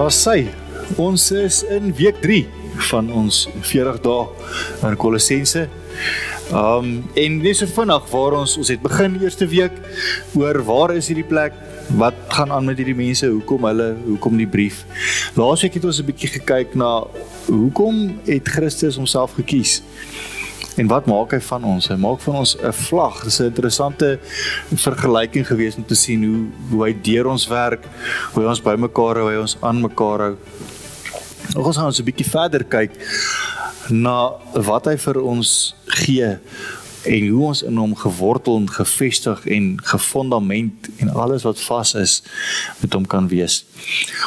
Daar's sy. Ons is in week 3 van ons 40 dae in Kolossense. En net so vinnig waar ons het begin eerste week oor waar is hierdie plek, wat gaan aan met hierdie mense, hoekom die brief. Laasweek het ons 'n bietjie gekyk na hoekom het Christus homself gekies. En wat maak hy van ons? Hy maak van ons 'n vlag. Dit is 'n interessante vergelyking gewees om te sien hoe hy deur ons werk, hoe hy ons by mekaar hou, hoe hy ons aan mekaar hou. Ons gaan ons 'n bietjie verder kyk na wat hy vir ons gee en hoe ons in hom gewortel en gevestig en gefondament en alles wat vas is met hom kan wees.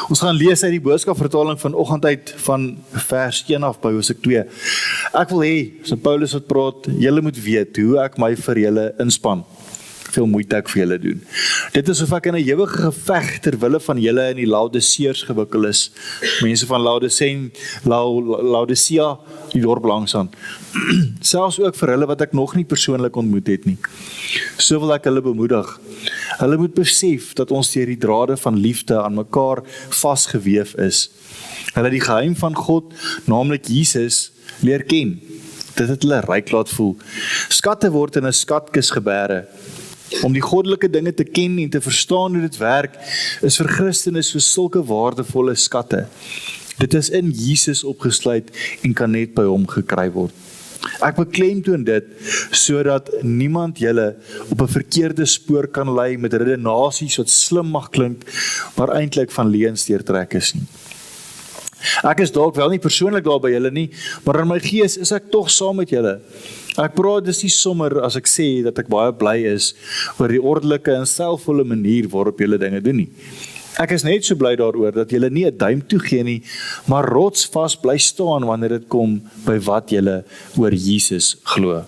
Ons gaan lees uit die boodskapvertaling vanoggend uit van vers 1 af by Hoofstuk 2. Ek wil hê, so Paulus wat praat, julle moet weet hoe ek my vir julle inspann. Veel moeite ek vir julle doen. Dit is of ek in 'n ewige geveg ter wille van julle in die Laodiseërs gewikkel is. Mense van Laodicea, die dorp langs aan. Selfs ook vir hulle wat ek nog nie persoonlik ontmoet het nie. So wil ek hulle bemoedig. Hulle moet besef dat ons deur die drade van liefde aan mekaar vasgeweef is. Hulle die geheim van God, naamlik Jesus, leer ken. Dit het hulle ryk laat voel. Skatte word in 'n skatkis geberge. Om die goddelike dinge te ken en te verstaan hoe dit werk, is vir Christenes so sulke waardevolle skatte. Dit is in Jesus opgesluit en kan net by hom gekry word. Ek beklemtoon dit, sodat niemand julle op 'n verkeerde spoor kan lei met redenasies wat slim mag klink, maar eintlik van leuns deurtrek is nie. Ek is dalk wel nie persoonlik daar by julle nie, maar in my gees is ek tog saam met julle. Ek praat dis nie sommer as ek sê dat ek baie bly is oor die ordelike en stylvolle manier waarop julle dinge doen nie. Ek is net so bly daaroor dat julle nie 'n duim toegee nie, maar rotsvas bly staan wanneer dit kom by wat julle oor Jesus glo.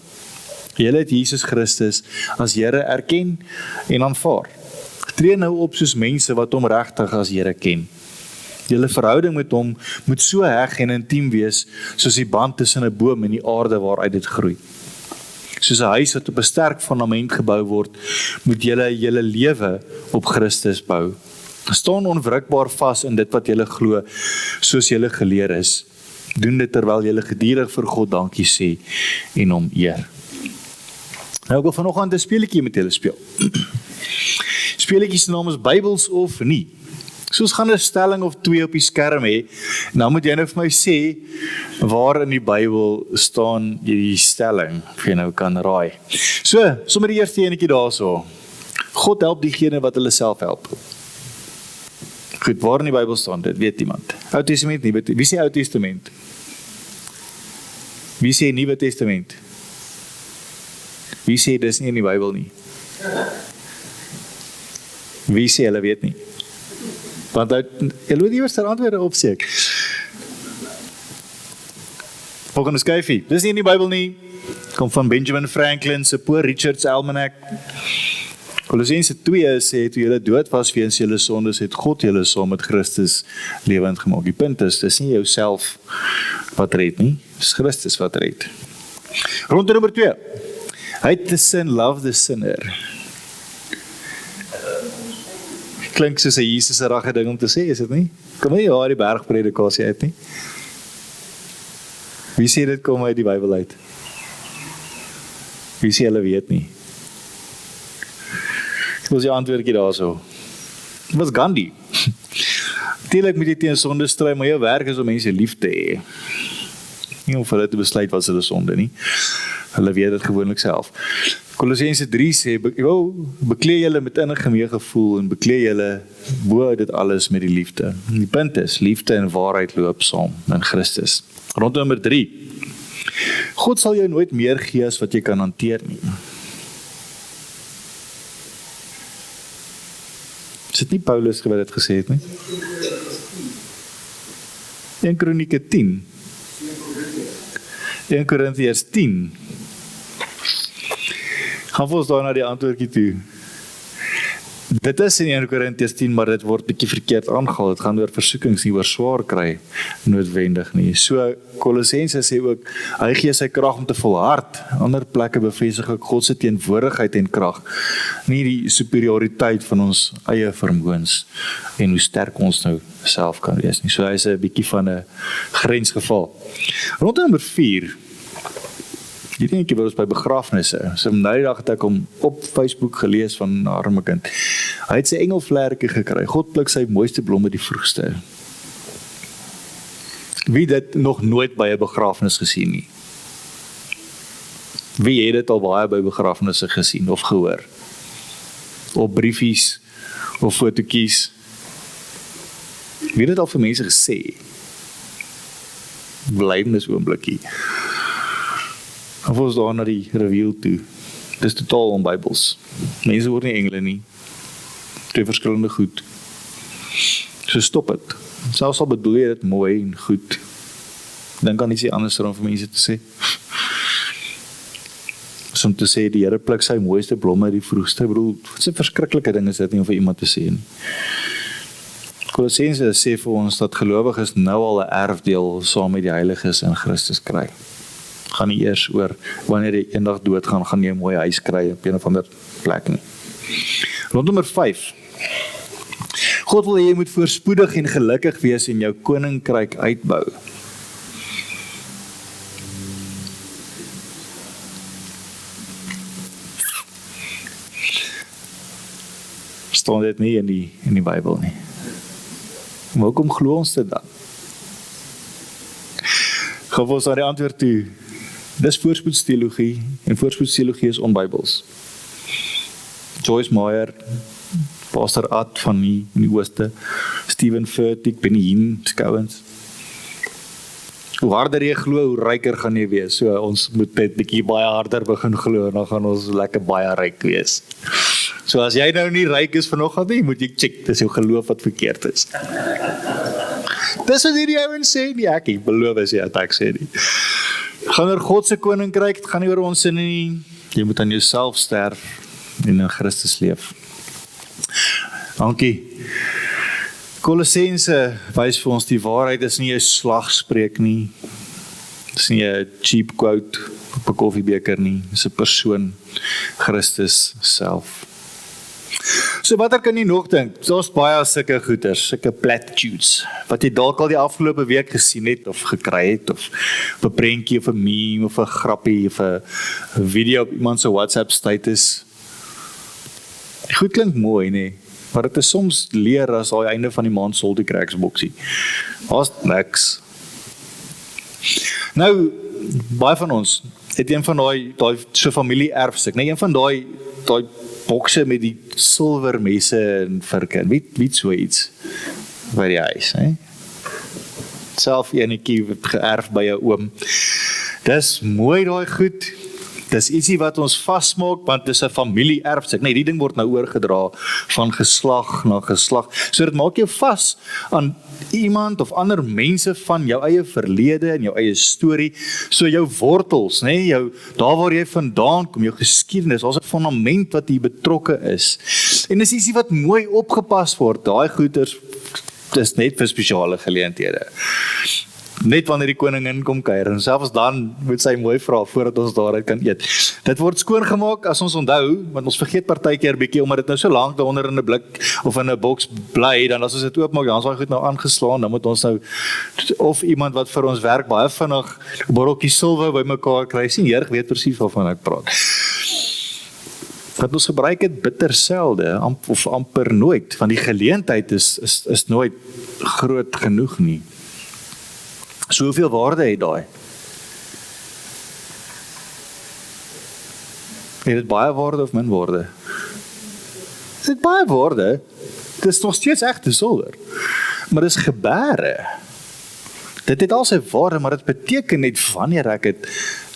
Julle het Jesus Christus as Here erken en aanvaar. Tree nou op soos mense wat hom regtig as Here ken. Julle verhouding met hom moet so heg en intiem wees, soos die band tussen 'n boom en die aarde waaruit dit groei. Soos 'n huis wat op 'n sterk fundament gebou word, moet julle lewe op Christus bou. Staan onwrikbaar vas in dit wat julle glo, soos julle geleer is. Doen dit terwyl julle gedurig vir God dankie sê en hom eer. Nou ek wil vanoggend 'n speletjie met julle speel. Speletjie se naam is Bybels of nie. So ons gaan 'n stelling of 2 op die skerm hê, nou moet jy nou vir my sê, waar in die Bybel staan die stelling, of jy nou kan raai. So, sommer die eerste enetjie daarso. God help diegene wat hulle self help. Goed, waar in die Bybel staan dit, weet iemand. Ou Testament, nie, wie sê Ou Testament? Wie sê Nuwe Testament? Wie sê dis nie in die Bybel nie? Wie sê hulle weet nie? Want julle moet eers antwoorde opseek. Volgende skyfie. Dis nie in die Bybel nie. Kom van Benjamin Franklin se Poor Richard's Almanac. Kolossense 2 sê, toe julle dood was weens julle sondes, het God julle saam met Christus lewend gemaak. Die punt is, dis nie jouself wat red nie, dis Christus wat red. Ronde nommer 2. Hate the sin, love the sinner. Klink soos 'n Jesus ragge ding om te sê, is dit nie? Kom nie die bergpredikasie uit nie. Wie sê dit kom uit die Bybel uit? Wie sê hulle weet nie? Ek wil jy antwoordjie daarso. Dit was Gandhi. Natuurlik moet jy teen sonde stry, maar jou werk is om mense lief te hê. Nie om vir hulle te besluit wat hulle sonde nie. Hulle weet dit gewoonlik self. Kolossense 3 sê, beklee julle met innige meegevoel en beklee julle bo dit alles met die liefde. Die punt is, liefde en waarheid loop saam in Christus. Rond nommer 3. God sal jou nooit meer gee as wat jy kan hanteer nie. Is dit nie Paulus wat dit gesê het nie? 1 Kronieke 10. 1 Korintiërs 10. Gaan vir ons daar na die antwoordjie toe. Dit is in 1 Korintiërs 10, maar dit word bietjie verkeerd aangehaal. Dit gaan oor versoekings, nie oor swaar kry noodwendig nie. So Kolossense sê ook, hy gee sy krag om te volhard. Ander plekke bevestig ook God se teenwoordigheid en krag, nie die superioriteit van ons eie vermoëns en hoe sterk ons nou self kan wees nie. So hy is 'n bietjie van 'n grensgeval. Rondom nommer 4. Hierdie eentjie wat ons by begrafnisse. So nou die dag het ek hom op Facebook gelees van 'n arme kind. Hy het sy engelvlerke gekry. God pluk sy mooiste blomme die vroegste. Wie dit nog nooit by 'n begrafnis gesien nie? Wie het dit al baie by begrafnisse gesien of gehoor? Op briefies of fotootjies? Wie het dit al vir mense gesê? Blydenis oomblikkie. Of ons daar na die reveal toe. Dis totaal onbybels. Mense word nie engele nie. Twee verskillende goed. So stop het. Selfs al bedoel jy dit mooi en goed, dan kan iets anders om vir mense te sê. So om te sê, die Here pluk sy mooiste blomme die vroegste, bedoel, wat 'n verskriklike ding is dit nie om vir iemand te sê nie. Kolossense sê vir ons dat gelowiges nou al 'n erfdeel saam met die heiliges in Christus kry. Gaan nie eers oor wanneer jy eendag doodgaan, gaan jy 'n mooi huis kry op een of ander plek nie. Rondom nommer 5. God wil hê jy moet voorspoedig en gelukkig wees en jou koninkryk uitbou. Staan dit nie in die Bybel nie. Maar hoekom glo ons dit dan? Gaan ons aan die antwoord toe. Dis voorspoedsteologie en voorspoedsteologie is onbybels. Joyce Meyer, Pastor Ad van die Ooste, Stephen Furtick, Benny Hinn, Skouwens. Hoe harder jy glo, hoe ryker gaan jy wees. So ons moet net bietjie baie harder begin glo en dan gaan ons lekker baie ryk wees. So as jy nou nie ryk is vanoggend nie, moet jy check, dis jou geloof wat verkeerd is. Dis wat hierdie ouens sê nie, ek beloof as jy ek sê nie. Gaan oor God se koninkryk, dit gaan nie oor ons sinne nie. Jy moet aan jouself sterf en in Christus leef. Dankie. Kolossense wys vir ons die waarheid is nie 'n slagspreuk nie. Dit is nie 'n cheap quote op 'n koffiebeker nie. Dit is 'n persoon, Christus self. So watter kan jy nog dink? Daar's baie sulke goeters, sulke platitudes, wat jy dalk al die afgelope week gesien het, of gekry het, of op 'n prentjie, of 'n meme, of 'n grappie, of 'n video op iemand se WhatsApp status. Goed klink mooi, nee, maar dit is soms leer as daai einde van die maand salty cracks boksie. Daar's niks. Nou, baie van ons het een van daai so familie erfstuk, nee, een van daai bokse met die silwermesse en virke. Wie so iets by die huis, hè? Self enetjie geërf by jou oom. Dis mooi daai goed. Dis ietsie wat ons vasmaak, want dis 'n familie erfstuk. Nee, die ding word nou oorgedra van geslag na geslag. So dit maak jou vas aan iemand of ander mense van jou eie verlede en jou eie storie. So jou wortels, nee, daar waar jy vandaan kom, jou geskiedenis, daar's 'n fundament wat hier betrokke is. En dis ietsie wat mooi opgepas word. Daai goeders dis net vir spesiale geleenthede. Net wanneer die koningin kom kuier, en selfs dan moet sy mooi vra voordat ons daaruit kan eet. Dit word skoongemaak as ons onthou, want ons vergeet partykeer bietjie omdat dit nou so lank daaronder in 'n blik of in 'n boks bly, dan as ons dit oopmaak, dan is daai goed nou aangeslaan, dan moet ons nou of iemand wat vir ons werk baie vinnig 'n botteltjie silwer bymekaar kry. Sien, Heer weet presies waarvan ek praat. Want ons gebruik dit bitter selde of amper nooit, want die geleentheid is nooit groot genoeg nie. So hoeveel waarde het daai? Het dit baie waarde of min waarde? Het dit baie waarde? Dit is nog steeds egte silwer. Maar dit is gebare. Dit het al sy waarde, maar dit beteken net wanneer ek het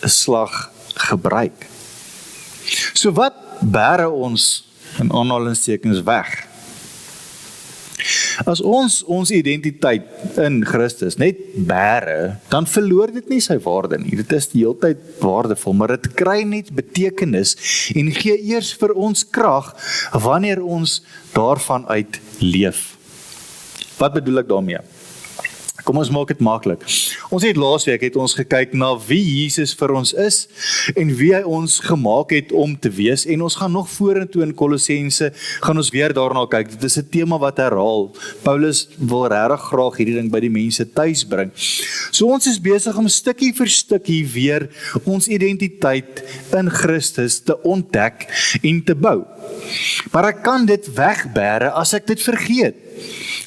'n slag gebruik. So wat bære ons in aanhalingstekens weg? As ons identiteit in Christus net bære, dan verloor dit nie sy waarde nie. Dit is die hele tyd waardevol, maar dit kry net betekenis en gee eers vir ons krag wanneer ons daarvan uit leef. Wat bedoel ek daarmee? Kom ons maak dit maklik. Ons het laasweek ons gekyk na wie Jesus vir ons is en wie hy ons gemaak het om te wees en ons gaan nog vorentoe in Kolossense gaan ons weer daarna kyk. Dit is 'n tema wat herhaal. Paulus wil regtig graag hierdie ding by die mense tuis bring. So ons is besig om stukkie vir stukkie weer ons identiteit in Christus te ontdek en te bou. Maar ek kan dit wegbêre as ek dit vergeet.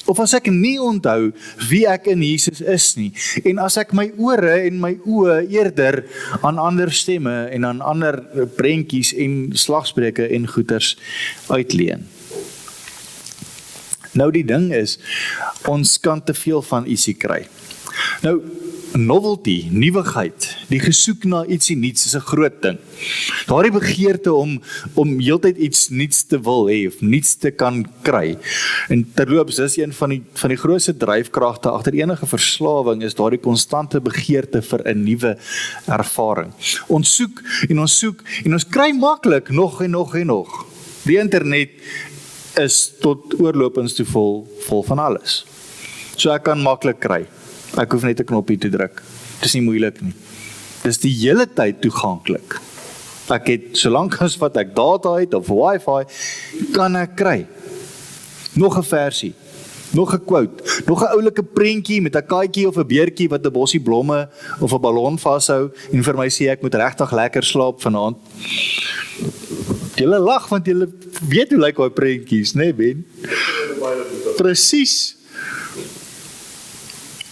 Of as ek nie onthou wie ek in Jesus is nie, en as ek my ore en my oë eerder aan ander stemme en aan ander prentjies en slagspreuke en goeters uitleen. Nou die ding is, ons kan te veel van ietsie kry. Nou, novelty, nuwigheid, die gesoek na ietsie nuuts is 'n groot ding. Daardie begeerte om heeltyd iets nuuts te wil hê of nuuts te kan kry. En terloops, dis een van die grootste dryfkragte agter enige verslawing is daardie konstante begeerte vir 'n nuwe ervaring. Ons soek en ons kry maklik nog en nog en nog. Die internet is tot oorlopends toe vol van alles. So ek kan maklik kry. Ek hoef net 'n knoppie te druk. Dis nie moeilik nie. Dis die hele tyd toeganklik. Ek het, solank as wat ek data het of wifi, kan ek kry. Nog 'n versie, nog 'n quote, nog 'n oulike prentjie met 'n katjie of 'n beertjie wat 'n bossie blomme of 'n ballon vashou en vir my sê ek moet regtig lekker slaap vanaand. Julle lag want julle weet hoe lyk daai prentjies, né, Ben? Presies.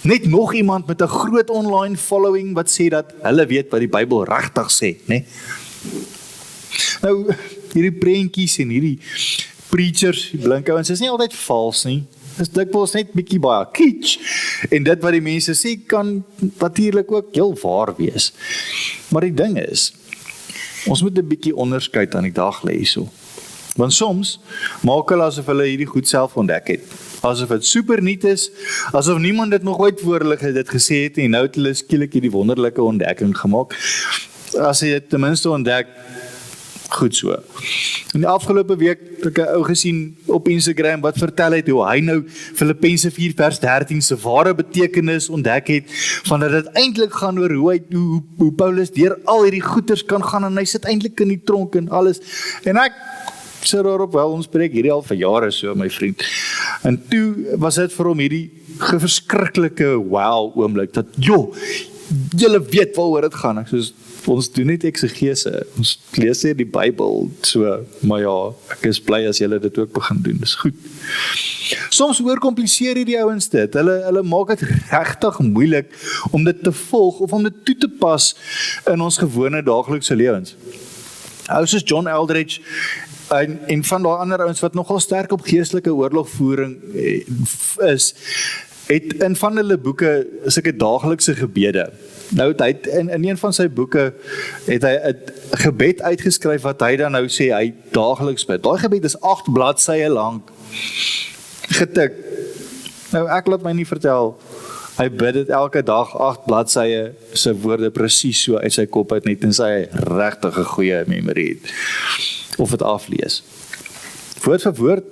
Net nog iemand met 'n groot online following wat sê dat hulle weet wat die Bybel regtig sê, né? Nou, hierdie prentjies en hierdie preachers, die blink ouens, is nie altyd vals nie. Dis dikwels net bietjie baie kitsch. En dit wat die mense sê kan natuurlik ook heel waar wees. Maar die ding is, ons moet 'n bietjie onderskeid aan die dag lê hierso. Want soms maak hulle asof hulle hierdie goed self ontdek het. Asof dit super nuut is, asof niemand dit nog ooit voor hulle dit gesê het en nou het hulle skielik hierdie wonderlike ontdekking gemaak. As jy dit ten minste ontdek, goed so. In die afgelope week het ek 'n ou gesien op Instagram wat vertel het hoe hy nou Filippense 4:13 se ware betekenis ontdek het, van dat dit eintlik gaan oor hoe Paulus deur al hierdie goeters kan gaan en hy sit eintlik in die tronk en alles. En ek sit daarop, wel, ons spreek hierdie al vir jare so, my vriend. En toe was dit vir hom hierdie verskriklike wow oomblik, dat, julle weet waaroor dit gaan. Ek soos, ons doen net eksegese, ons lees hier die Bybel, so, maar ja, ek is bly as julle dit ook begin doen, dis goed. Soms oorkompliseer hierdie ouens dit, hulle maak dit regtig moeilik om dit te volg, of om dit toe te pas in ons gewone daaglikse lewens. Ou soos John Eldredge, en van daai ander ouens wat nogal sterk op geestelike oorlogvoering is, het in van hulle boeke sulke daaglikse gebede. Nou het hy in een van sy boeke het hy 'n gebed uitgeskryf wat hy dan nou sê hy daagliks bid. Daai gebed is 8 bladsye lank getik. Nou ek laat my nie vertel, hy bid dit elke dag 8 bladsye se woorde presies so uit sy kop uit net en sy regtig 'n goeie memory het. Of het aflees. Woord vir woord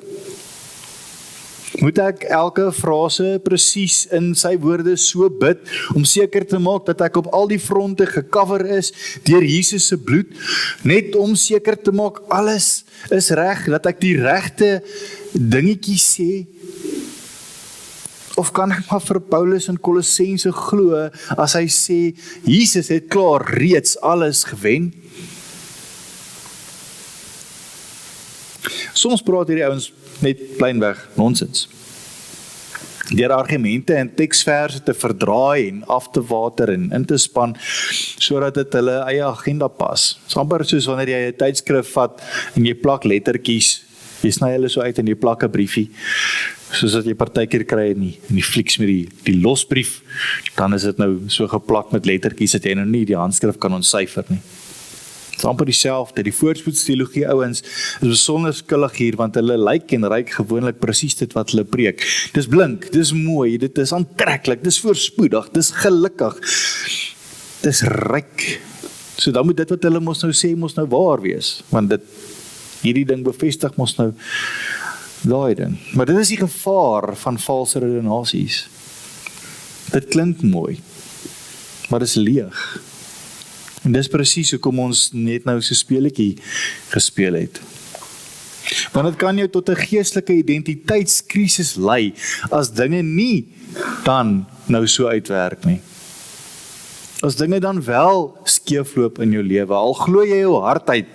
moet ek elke frase presies in sy woorde so bid, om seker te maak dat ek op al die fronte gecover is deur Jesus se bloed, net om seker te maak alles is reg, dat ek die regte dingetjies sê. Of kan ek maar vir Paulus in Kolossense glo as hy sê Jesus het klaar reeds alles gewen? Soms praat hierdie ouens net pleinweg nonsens. Deur argumente en teksverse te verdraai en af te water en in te span, sodat dit hulle eie agenda pas. Dis amper soos wanneer jy 'n tydskrif vat en jy plak lettertjies, jy sny hulle so uit en jy plak 'n briefie, soos wat jy partykeer kry in die flieks met die losbrief, dan is dit nou so geplak met lettertjies dat jy nou nie die handskrif kan ontsyfer nie. amper dieselfde. Die voorspoedsteologie ouens is besonder skillig hier, want hulle lyk en ryk gewoonlik presies dit wat hulle preek. Dis blink, dis mooi, dit is aantreklik, dis voorspoedig, dis gelukkig, dis ryk. So dan moet dit wat hulle mos nou sê, mos nou waar wees, want hierdie ding bevestig mos nou daai ding. Maar dit is die gevaar van valse redenasies. Dit klink mooi, maar dit is leeg. En dis presies hoekom ons net nou so speletjie gespeel het. Want dit kan jou tot 'n geestelike identiteitskrisis lei, as dinge nie dan nou so uitwerk nie. As dinge dan wel skeefloop in jou lewe, al glo jy jou hart uit,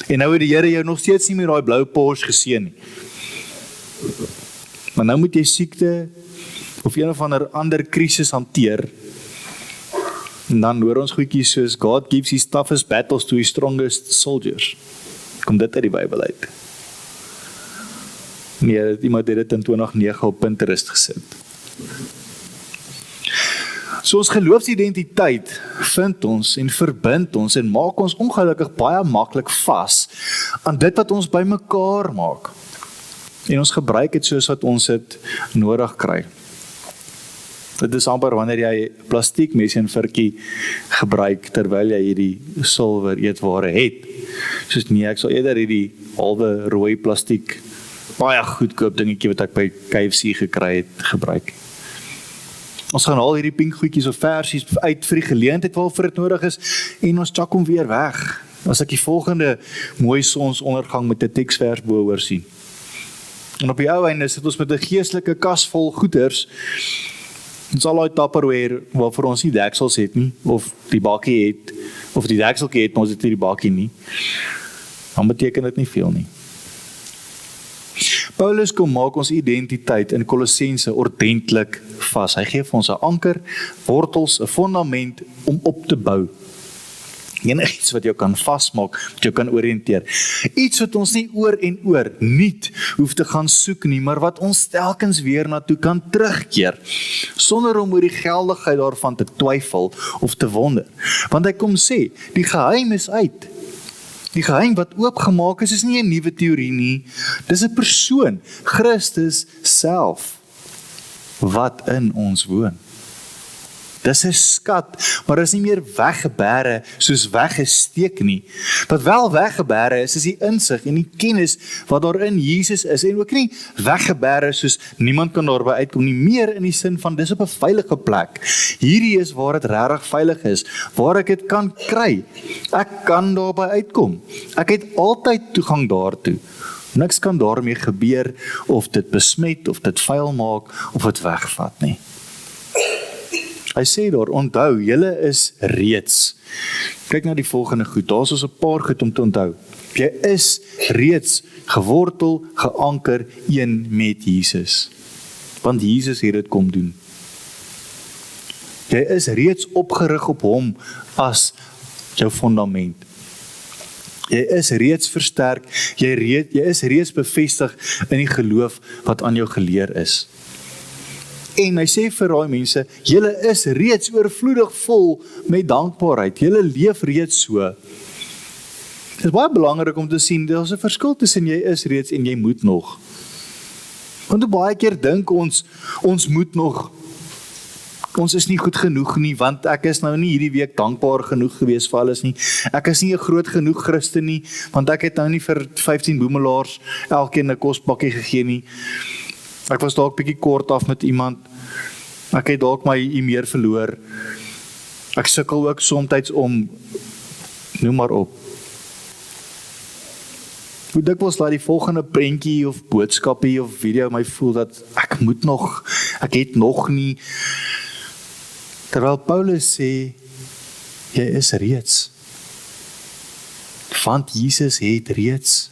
en nou het die Here jou nog steeds nie met daai blou Porsche geseën nie. Maar nou moet jy siekte, of een of ander krisis hanteer, en dan hoor ons goedjies soos, God gives his toughest battles to his strongest soldiers. Kom dit uit die Bybel uit? Nee, iemand het dit in 2009 op Pinterest gesit. So ons geloofsidentiteit vind ons en verbind ons en maak ons ongelukkig baie maklik vas aan dit wat ons by mekaar maak. En ons gebruik dit soos wat ons dit nodig kry. Dit is amper wanneer jy plastiek mes en virkie gebruik terwyl jy hierdie silwer eetware het. Soos nee, ek sal eerder hierdie halwe rooi plastiek baie goedkoop dingetjie wat ek by KFC gekry het gebruik. Ons gaan al hierdie pink goedjies of versies uit vir die geleentheid waarvoor dit nodig is en ons chak hom weer weg. As ek die volgende mooi sonsondergang met 'n teksvers bo-oor sien. En op die ou einde sit ons met 'n geestelike kas vol goeders. Ons al daai Tupperware waarvoor ons nie deksels het nie, of die bakkie het, of die dekseltjie het, maar ons het nie die bakkie nie. Dan beteken dit nie veel nie. Paulus kom maak ons identiteit in Kolossense ordentlik vas. Hy gee vir ons 'n anker, wortels, 'n fondament om op te bou. Enigiets wat jou kan vasmaak, wat jou kan oriënteer. Iets wat ons nie oor en oor niet hoef te gaan soek nie, maar wat ons telkens weer na toe kan terugkeer, sonder om oor die geldigheid daarvan te twyfel of te wonder. Want hy kom sê, die geheim is uit. Die geheim wat oopgemaak is nie 'n nuwe teorie nie, dis 'n persoon, Christus self, wat in ons woon. Dis 'n skat, maar is nie meer weggebere soos weggesteek nie. Wat wel weggebere is die insig en die kennis wat daar in Jesus is, en ook nie weggebere soos niemand kan daarby uitkom nie, meer in die sin van dis op 'n veilige plek. Hierdie is waar dit regtig veilig is, waar ek dit kan kry. Ek kan daarby uitkom. Ek het altyd toegang daartoe. Niks kan daarmee gebeur of dit besmet of dit vuil maak of dit wegvat nie. Hy sê daar, onthou, julle is reeds. Kyk na die volgende goed, daar is ons 'n paar goed om te onthou. Jy is reeds gewortel, geanker, een met Jesus. Want Jesus het dit kom doen. Jy is reeds opgerig op hom as jou fondament. Jy is reeds versterk, jy is reeds bevestig in die geloof wat aan jou geleer is. En hy sê vir daai mense, julle is reeds oorvloedig vol met dankbaarheid. Julle leef reeds so. Dit is baie belangrik om te sien, daar is 'n verskil tussen jy is reeds en jy moet nog. Want baie keer dink ons moet nog, ons is nie goed genoeg nie, want ek is nou nie hierdie week dankbaar genoeg gewees vir alles nie. Ek is nie 'n groot genoeg Christen nie, want ek het nou nie vir 15 boemelaars elkeen 'n kospakkie gegee nie. Ek was dalk bietjie kort af met iemand. Ek het dalk my e-mail verloor. Ek sukkel ook soms om, noem maar op. Hoe dikwels laat die volgende prentjie of boodskapie of video my voel dat ek moet nog, ek het nog nie. Terwyl Paulus sê, jy is reeds. Want Jesus het reeds.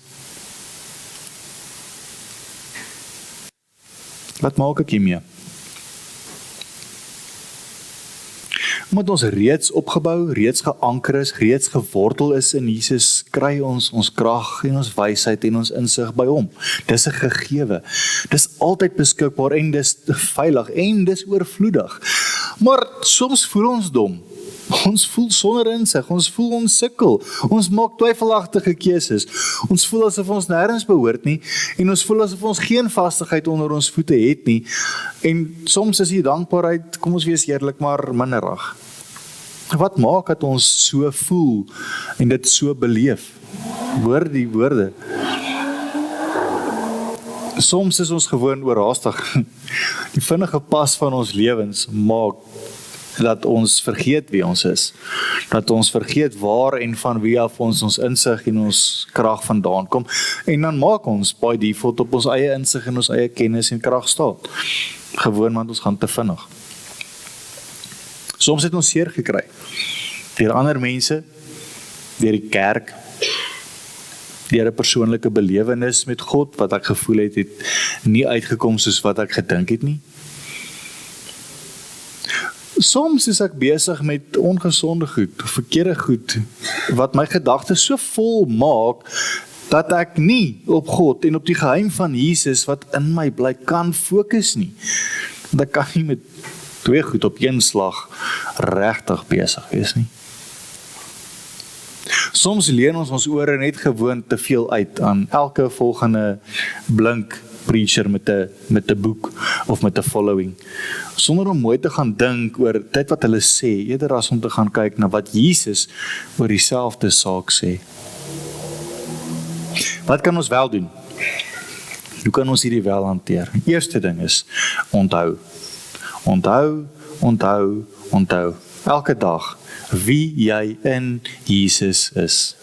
Wat maak ek hiermee? Omdat ons reeds opgebou, reeds geanker is, reeds gewortel is in Jesus, kry ons krag en ons wysheid en ons insig by hom. Dis 'n gegewe. Dis altyd beskikbaar en dis veilig en dis oorvloedig. Maar soms voel ons dom. Ons voel sonder insig, ons voel ons sukkel, ons maak twyfelagtige keuses, ons voel asof ons nêrens behoort nie, en ons voel asof ons geen vastigheid onder ons voete het nie, en soms is die dankbaarheid, kom ons wees eerlik, maar minderig. Wat maak dat ons so voel, en dit so beleef? Hoor die woorde. Soms is ons gewoon oorhaastig. Die vinnige pas van ons lewens maak dat ons vergeet wie ons is. Dat ons vergeet waar en van wie af ons insig en ons krag vandaan kom. En dan maak ons by default op ons eie insig en ons eie kennis en krag staan. Gewoon want ons gaan te vinnig. Soms het ons seer gekry. Deur ander mense, deur die kerk, deur 'n persoonlike belewenis met God, wat ek gevoel het nie uitgekom soos wat ek gedink het nie. Soms is ek besig met ongesonde goed, verkeerde goed, wat my gedagtes so vol maak, dat ek nie op God en op die geheim van Jesus wat in my bly kan fokus nie. Want ek kan nie met twee goed op een slag regtig besig wees nie. Soms leen ons ore net gewoon te veel uit aan elke volgende blink preacher met 'n boek of met 'n following, sonder om mooi te gaan dink oor dit wat hulle sê, eerder as om te gaan kyk na wat Jesus oor dieselfde saak sê. Wat kan ons wel doen? Hoe kan ons hierdie wel hanteer? Die eerste ding is, onthou. Onthou. Elke dag wie jy in Jesus is.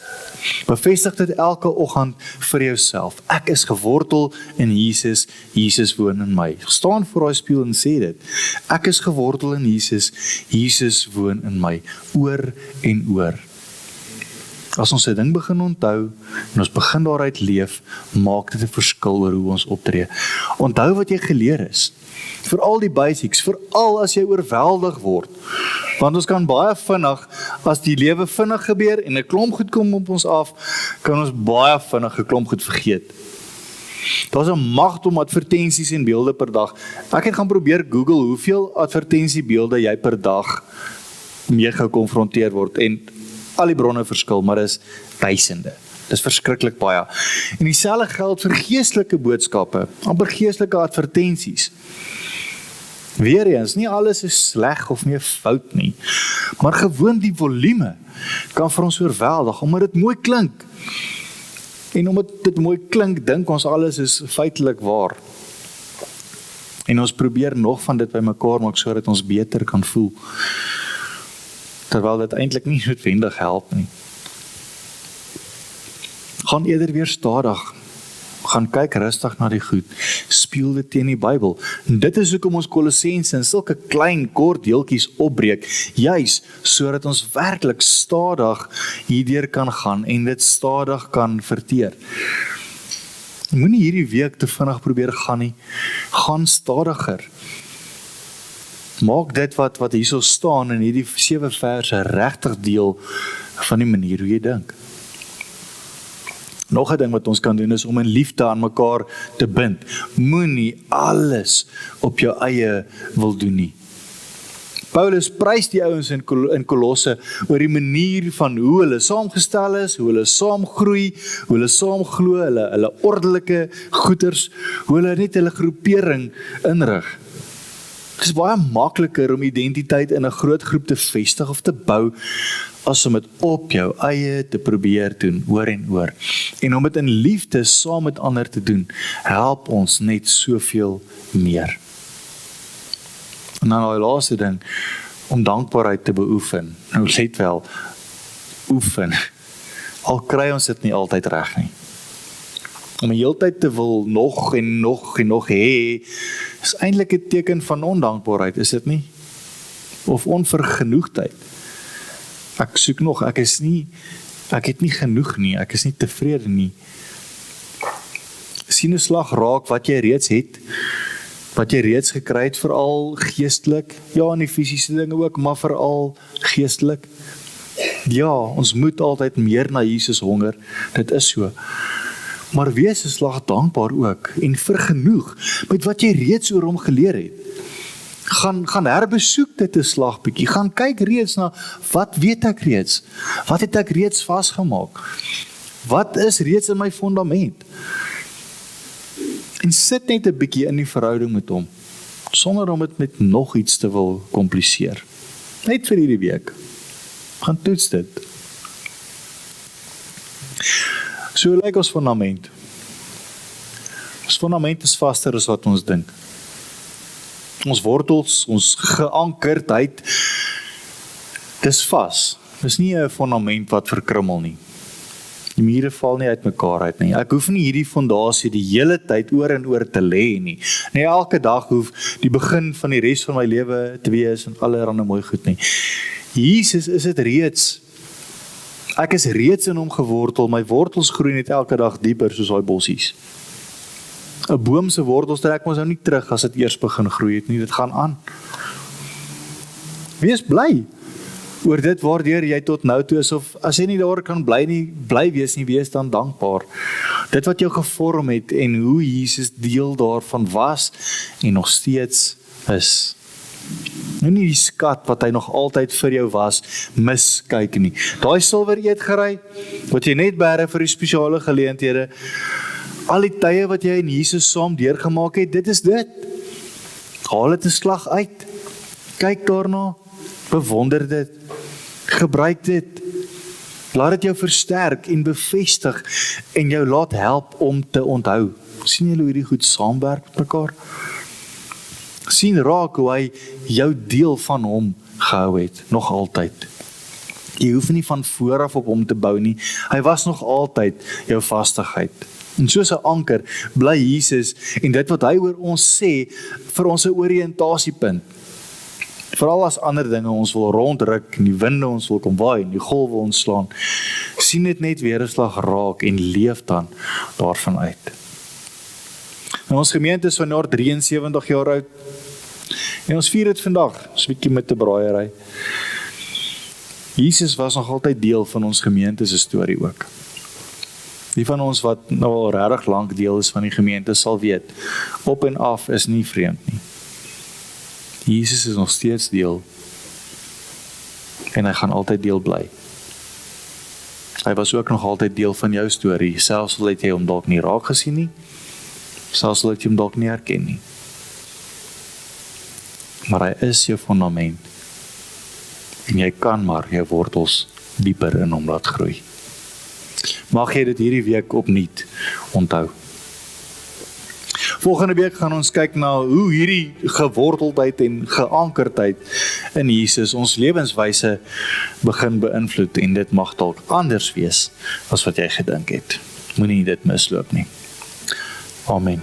Bevestig dit elke oggend vir jouself. Ek is gewortel in Jesus, Jesus woon in my. Staan voor daai spieël en sê dit. Ek is gewortel in Jesus, Jesus woon in my. Oor en oor. As ons 'n ding begin onthou, en ons begin daaruit leef, maak dit 'n verskil oor hoe ons optree. Onthou wat jy geleer is. Veral die basics, veral as jy oorweldig word. Want ons kan baie vinnig, as die lewe vinnig gebeur en 'n klomp goed kom op ons af, kan ons baie vinnig 'n klomp goed vergeet. Daar's 'n magt om advertensies en beelde per dag. Ek het gaan probeer Google hoeveel advertensiebeelde jy per dag mee gekonfronteer word, en al die bronne verskil, maar dis duisende. Dis verskriklik baie. En dieselfde geld vir geestelike boodskappe, amper geestelike advertensies. Weereens, nie alles is sleg of nie fout nie, maar gewoon die volume kan vir ons oorweldig, omdat dit mooi klink. En omdat dit mooi klink, dink ons alles is feitelik waar. En ons probeer nog van dit by mekaar maak, sodat ons beter kan voel. Terwyl dit eintlik nie noodwendig help nie. Gaan eerder weer stadig. Gaan kyk rustig na die goed. Speel dit teen die Bybel. En dit is hoekom ons Kolossense in sulke klein kort deeltjies opbreek, juis sodat ons werklik stadig hierdeur kan gaan en dit stadig kan verteer. Moenie hierdie week te vinnig probeer gaan nie. Gaan stadiger. Maak dit wat hierso staan in hierdie 7 verse regtig deel van die manier hoe jy dink. Nog 'n ding wat ons kan doen is om in liefde aan mekaar te bind. Moenie alles op jou eie wil doen nie. Paulus prys die ouens in Kolosse oor die manier van hoe hulle saamgestel is, hoe hulle saam groei, hoe hulle saam glo, hulle ordelike goeders, hoe hulle net hulle groepering inrig. Het is baie makliker om identiteit in 'n groot groep te vestig of te bou, as om dit op jou eie te probeer doen, oor en oor. En om dit in liefde saam met ander te doen, help ons net soveel meer. En dan die laaste ding, om dankbaarheid te beoefen. Nou let wel, oefen. Al kry ons dit nie altyd reg nie. Om die hele tyd te wil nog en nog hê, is eintlik 'n teken van ondankbaarheid, is dit nie? Of onvergenoegdheid. Ek soek nog, ek het nie genoeg nie, ek is nie tevrede nie. Sien 'n slag raak wat jy reeds het, wat jy reeds gekry het, veral geestelik, ja, en die fisiese dinge ook, maar veral geestelik. Ja, ons moet altyd meer na Jesus honger, dit is so. Maar wees 'n slag dankbaar ook, en vergenoeg met wat jy reeds oor hom geleer het. Gaan herbesoek dit 'n slag bietjie. Gaan kyk reeds na, wat weet ek reeds? Wat het ek reeds vasgemaak? Wat is reeds in my fondament? En sit net 'n bietjie in die verhouding met hom, sonder om dit met nog iets te wil kompliseer. Net vir hierdie week. Gaan toets dit. So lyk ons fondament. Ons fondament is vaster as wat ons dink. Ons wortels, ons geankerdheid, dis vas. Dis nie 'n fondament wat verkrummel nie. Die mure val nie uit mekaar uit nie. Ek hoef nie hierdie fondasie die hele tyd oor en oor te lê nie. Nee, elke dag hoef die begin van die res van my lewe te wees en allerlei mooi goed nie. Jesus is dit reeds. Ek is reeds in hom gewortel. My wortels groei net elke dag dieper soos daai bossies. 'n Boom se wortels trek ons nou nie terug as dit eers begin groei het nie. Dit gaan aan. Wees bly oor dit waardeur jy tot nou toe is, of as jy nie daar kan bly wees nie, wees dan dankbaar. Dit wat jou gevorm het en hoe Jesus deel daarvan was en nog steeds is. Nou nie die skat wat hy nog altyd vir jou was, miskyk nie. Daai silwer eetgerei, wat jy net bære vir die spesiale geleenthede, al die tye wat jy en Jesus saam deurgemaak het, dit is dit. Haal dit 'n slag uit. Kyk daarna, bewonder dit, gebruik dit, laat dit jou versterk en bevestig en jou laat help om te onthou. Sien julle hoe hierdie goed saamwerk met mekaar? Sien raak hoe hy jou deel van hom gehou het, nog altyd. Jy hoef nie van vooraf op hom te bou nie, hy was nog altyd jou vastigheid. En soos 'n anker bly Jesus en dit wat hy oor ons sê vir ons 'n oriëntasiepunt. Veral as ander dinge ons wil rondruk en die winde ons wil kom waai en die golwe ons slaan, sien dit net weer 'n slag raak en leef dan daarvan uit. Nou ons gemeente is vanjaar 73 jaar oud en ons vier dit vandag, so 'n bietjie met 'n braaiery. Jesus was nog altyd deel van ons gemeente se storie ook. Die van ons wat nou al regtig lank deel is van die gemeente sal weet, op en af is nie vreemd nie. Jesus is nog steeds deel en hy gaan altyd deel bly. Hy was ook nog altyd deel van jou storie, selfs al het jy hom dalk nie raak gesien nie, selfs al het jy hom dalk nie herken nie. Maar hy is jou fondament en jy kan maar jou wortels dieper in hom laat groei. Mag jy dit hierdie week opnuut onthou. Volgende week gaan ons kyk na hoe hierdie geworteldheid en geankerdheid in Jesus ons lewenswyse begin beïnvloed en dit mag dalk anders wees as wat jy gedink het. Moenie dit misloop nie. Amen.